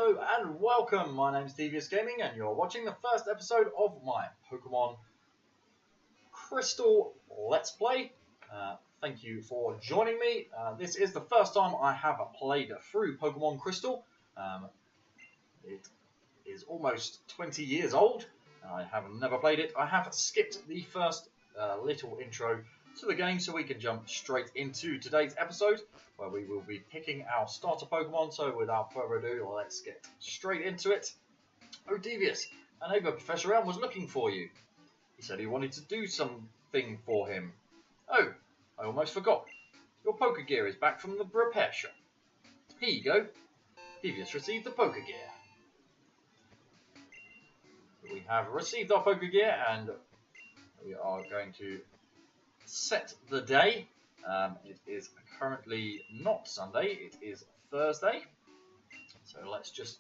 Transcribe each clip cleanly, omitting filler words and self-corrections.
Hello and welcome, my name's Devious Gaming and you're watching the first episode of my Pokemon Crystal Let's Play. Thank you for joining me. This is the first time I have played through Pokemon Crystal. It is almost 20 years old. I have never played it. I have skipped the first little intro to the game so we can jump straight into today's episode where we will be picking our starter Pokemon. So without further ado, let's get straight into it. Oh Devious, a neighbour Professor Elm was looking for you. He said he wanted to do something for him. Oh, I almost forgot. Your Poké Gear is back from the repair shop. Here you go. Devious received the Poké Gear. We have received our Poké Gear and we are going to set the day. It is currently not Sunday, it is Thursday. So let's just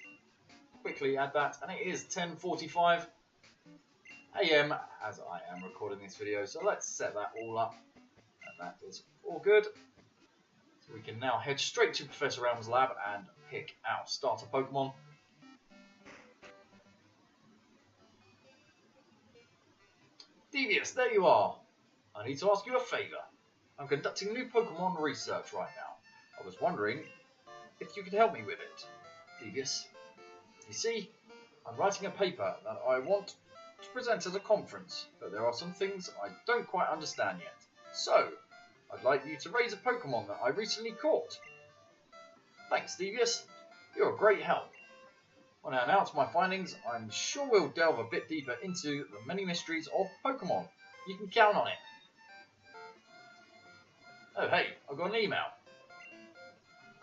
quickly add that, and it is 10:45 AM as I am recording this video. So let's set that all up, and that is all good. So we can now head straight to Professor Elm's lab and pick our starter Pokemon. Devious, there you are. I need to ask you a favour. I'm conducting new Pokemon research right now. I was wondering if you could help me with it. Devious, you see, I'm writing a paper that I want to present at a conference, but there are some things I don't quite understand yet. So, I'd like you to raise a Pokemon that I recently caught. Thanks, Devious. You're a great help. When I announce my findings, I'm sure we'll delve a bit deeper into the many mysteries of Pokemon. You can count on it. Oh hey, I got an email.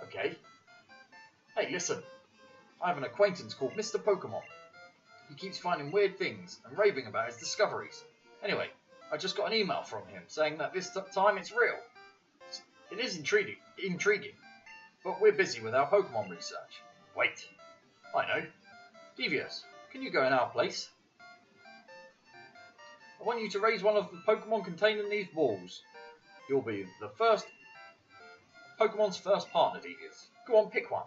Okay. Hey, listen. I have an acquaintance called Mr. Pokemon. He keeps finding weird things and raving about his discoveries. Anyway, I just got an email from him saying that this time it's real. It is intriguing, but we're busy with our Pokemon research. Wait. I know. Devious, can you go in our place? I want you to raise one of the Pokemon contained in these balls. You'll be the first Pokemon's first partner, Devious. Go on, pick one.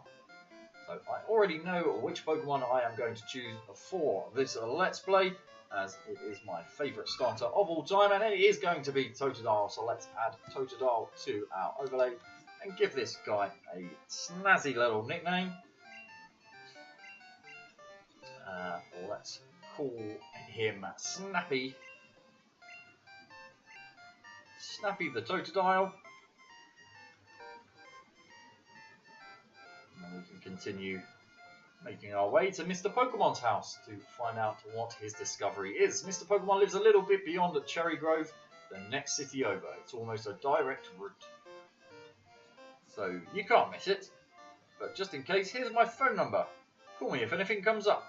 So I already know which Pokemon I am going to choose for this Let's Play, as it is my favourite starter of all time, and it is going to be Totodile. So let's add Totodile to our overlay and give this guy a snazzy little nickname. Let's call him Snappy. Snappy the Totodile. And we can continue making our way to Mr. Pokemon's house to find out what his discovery is. Mr. Pokemon lives a little bit beyond Cherry Grove, the next city over. It's almost a direct route, so you can't miss it. But just in case, here's my phone number. Call me if anything comes up.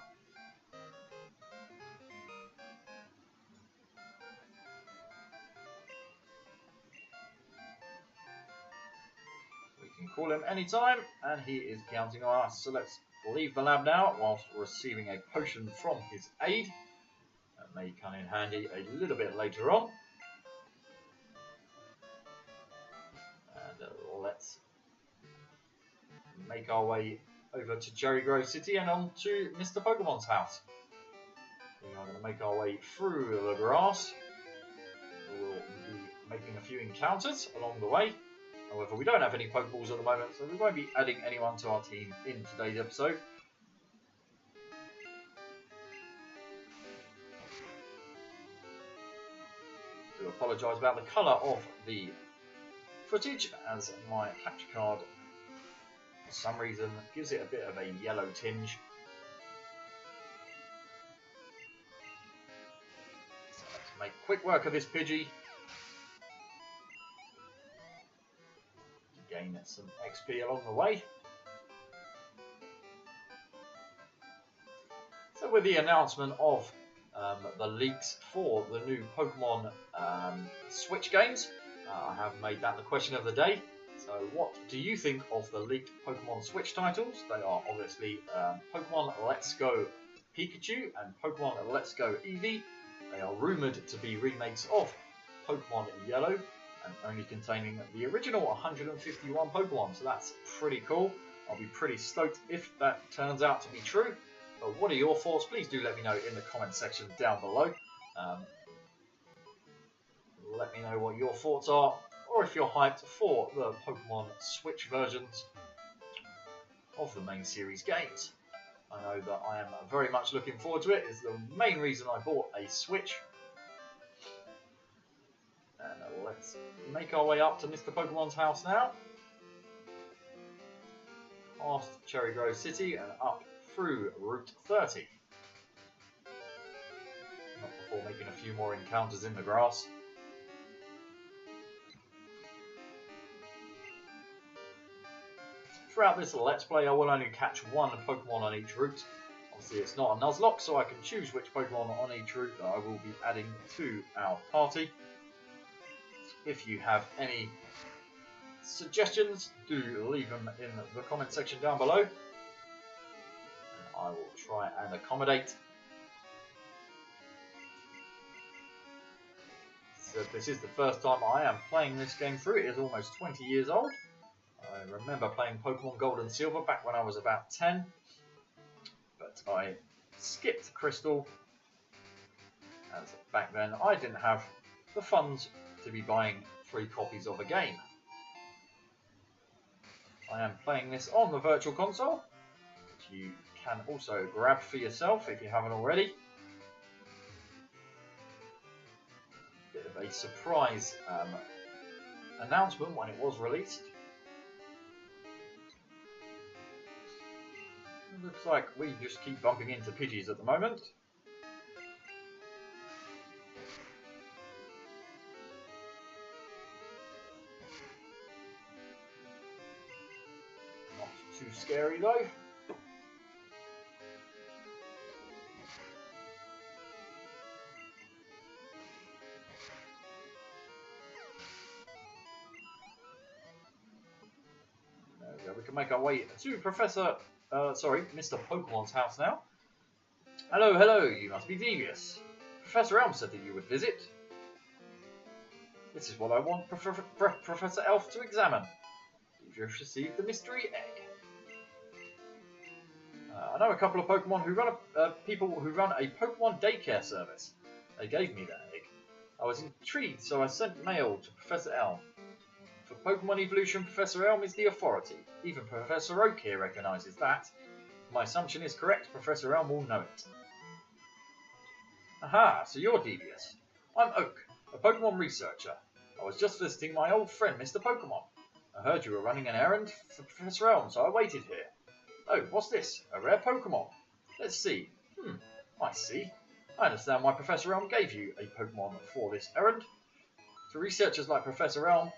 Call him anytime, and he is counting on us. So let's leave the lab now whilst receiving a potion from his aide. That may come in handy a little bit later on. And let's make our way over to Cherry Grove City and on to Mr. Pokemon's house. We are going to make our way through the grass. We will be making a few encounters along the way. However, we don't have any Pokeballs at the moment, so we won't be adding anyone to our team in today's episode. I do apologise about the colour of the footage, as my capture card, for some reason, gives it a bit of a yellow tinge. So let's make quick work of this Pidgey. Gain some XP along the way. So with the announcement of the leaks for the new Pokemon Switch games, I have made that the question of the day. So what do you think of the leaked Pokemon Switch titles? They are obviously Pokemon Let's Go Pikachu and Pokemon Let's Go Eevee. They are rumoured to be remakes of Pokemon Yellow, and only containing the original 151 Pokemon, so that's pretty cool. I'll be pretty stoked if that turns out to be true. But what are your thoughts? Please do let me know in the comment section down below. Let me know what your thoughts are, or if you're hyped for the Pokemon Switch versions of the main series games. I know that I am very much looking forward to it. It's the main reason I bought a Switch. And let's make our way up to Mr. Pokemon's house now. Past Cherry Grove City and up through Route 30. Not before making a few more encounters in the grass. Throughout this Let's Play, I will only catch one Pokemon on each route. Obviously, it's not a Nuzlocke, so I can choose which Pokemon on each route that I will be adding to our party. If you have any suggestions, do leave them in the comment section down below. And I will try and accommodate. So this is the first time I am playing this game through. It is almost 20 years old. I remember playing Pokemon Gold and Silver back when I was about 10, but I skipped Crystal, as back then I didn't have the funds to be buying 3 copies of a game. I am playing this on the Virtual Console, which you can also grab for yourself if you haven't already. Bit of a surprise announcement when it was released. Looks like we just keep bumping into Pidgeys at the moment. Not too scary though. There we go. We can make our way to Mr. Pokemon's house now. Hello, hello, you must be Devious. Professor Elm said that you would visit. This is what I want Professor Elf to examine. You've received the mystery egg. I know a couple of Pokemon who run people who run a Pokemon daycare service. They gave me that egg. I was intrigued, so I sent mail to Professor Elm. For Pokemon evolution, Professor Elm is the authority. Even Professor Oak here recognises that. My assumption is correct, Professor Elm will know it. Aha, so you're Devious. I'm Oak, a Pokemon researcher. I was just visiting my old friend, Mr. Pokemon. I heard you were running an errand for Professor Elm, so I waited here. Oh, what's this? A rare Pokemon. Let's see. I see. I understand why Professor Elm gave you a Pokemon for this errand. To researchers like Professor Elm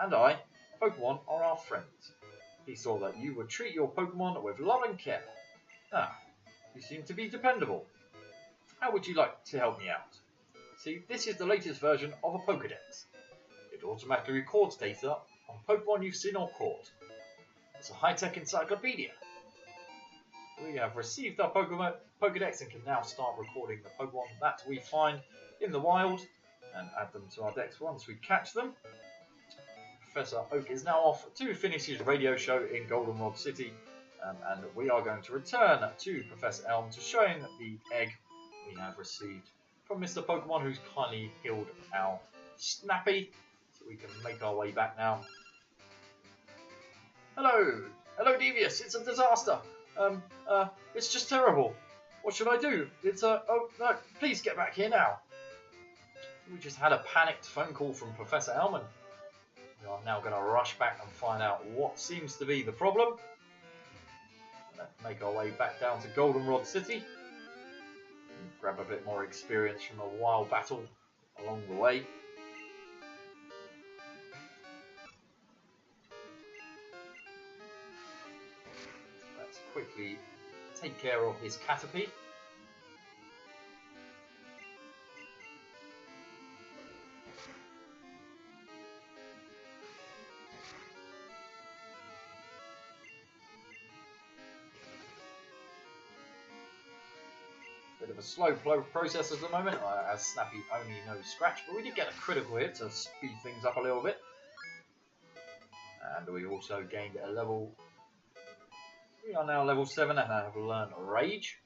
and I, Pokemon are our friends. He saw that you would treat your Pokemon with love and care. Ah, you seem to be dependable. How would you like to help me out? See, this is the latest version of a Pokédex. It automatically records data on Pokemon you've seen or caught. It's a high-tech encyclopedia. We have received our Pokédex and can now start recording the Pokemon that we find in the wild and add them to our decks once we catch them. Professor Oak is now off to finish his radio show in Goldenrod City, and we are going to return to Professor Elm to show him the egg we have received from Mr. Pokemon, who's kindly healed our Snappy, so we can make our way back now. Hello! Hello, Devious! It's a disaster! It's just terrible. What should I do? Oh, no, please get back here now. We just had a panicked phone call from Professor Elm. We are now going to rush back and find out what seems to be the problem. Let's make our way back down to Goldenrod City. And grab a bit more experience from a wild battle along the way. Let's quickly take care of his Caterpie. Bit of a slow process at the moment, as Snappy only knows Scratch, but we did get a critical hit to speed things up a little bit. And we also gained a level We are now level 7 and have learned Rage.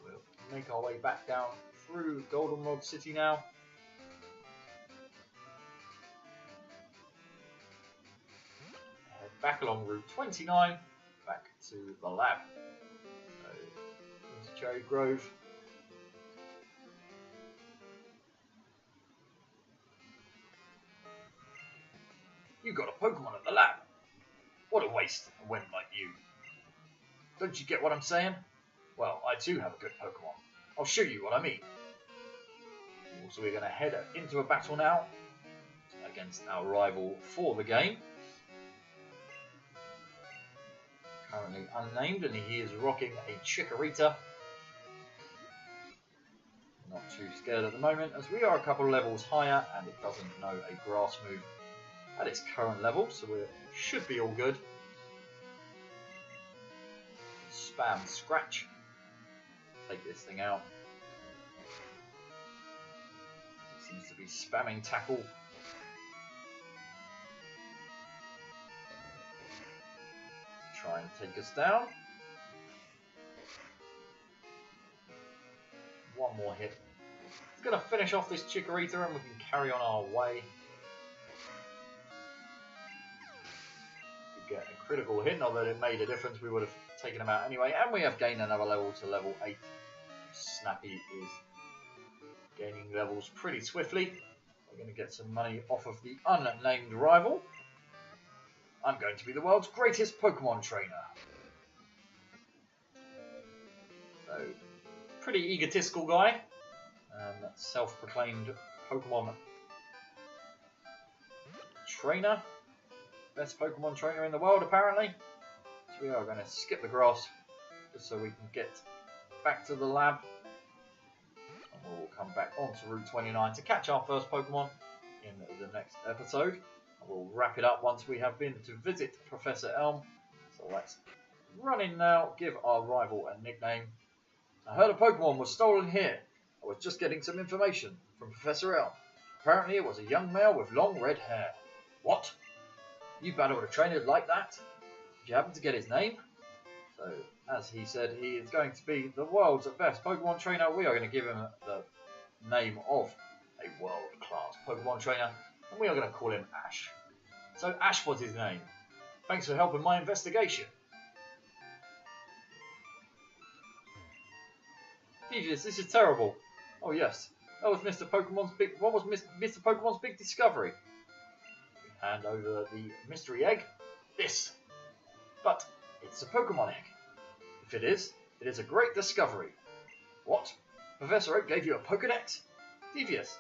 We'll make our way back down through Goldenrod City now. Head back along Route 29, back to the lab. So, into Cherry Grove. You got a Pokemon at the lab. What a waste, a wimp like you. Don't you get what I'm saying? Well, I too have a good Pokemon. I'll show you what I mean. So we're going to head into a battle now against our rival for the game. Currently unnamed, and he is rocking a Chikorita. Not too scared at the moment, as we are a couple levels higher and it doesn't know a grass move at its current level, so we should be all good. Spam Scratch. Take this thing out. Seems to be spamming Tackle. Try and take us down. One more hit. It's going to finish off this Chikorita and we can carry on our way. Get a critical hit, not that it made a difference, we would have taken him out anyway, and we have gained another level to level 8. Snappy is gaining levels pretty swiftly. We're going to get some money off of the unnamed rival. I'm going to be the world's greatest Pokemon trainer. So, pretty egotistical guy, self-proclaimed Pokemon trainer. Best Pokemon trainer in the world, apparently. So we are going to skip the grass just so we can get back to the lab. And we'll come back onto Route 29 to catch our first Pokemon in the next episode. And we'll wrap it up once we have been to visit Professor Elm. So let's run in now, give our rival a nickname. I heard a Pokemon was stolen here. I was just getting some information from Professor Elm. Apparently it was a young male with long red hair. What? You battled a trainer like that? Did you happen to get his name? So, as he said, he is going to be the world's best Pokemon trainer. We are going to give him the name of a world-class Pokemon trainer, and we are going to call him Ash. So, Ash was his name. Thanks for helping my investigation. Devious, this is terrible. Oh yes, that was Mr. Pokemon's big. What was Mr. Pokemon's big discovery? Hand over the mystery egg. This. But it's a Pokemon egg. If it is a great discovery. What? Professor Oak gave you a Pokedex? Devious.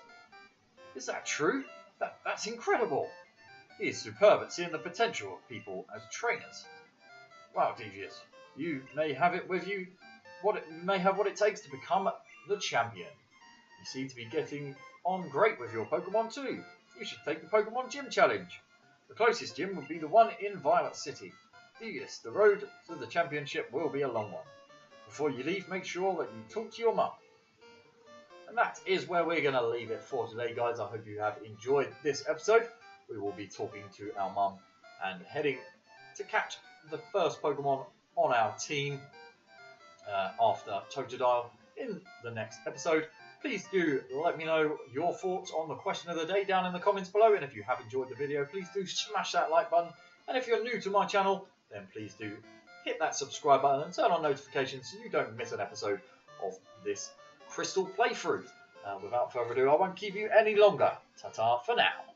Is that true? That's incredible. He is superb at seeing the potential of people as trainers. Wow, Devious. You may have it with you. May have what it takes to become the champion. You seem to be getting on great with your Pokemon too. You should take the Pokemon Gym Challenge. The closest gym would be the one in Violet City. Devious, the road to the championship will be a long one. Before you leave, make sure that you talk to your mum. And that is where we're going to leave it for today, guys. I hope you have enjoyed this episode. We will be talking to our mum and heading to catch the first Pokemon on our team after Totodile in the next episode. Please do let me know your thoughts on the question of the day down in the comments below. And if you have enjoyed the video, please do smash that like button. And if you're new to my channel, then please do hit that subscribe button and turn on notifications so you don't miss an episode of this Crystal playthrough. Without further ado, I won't keep you any longer. Ta-ta for now.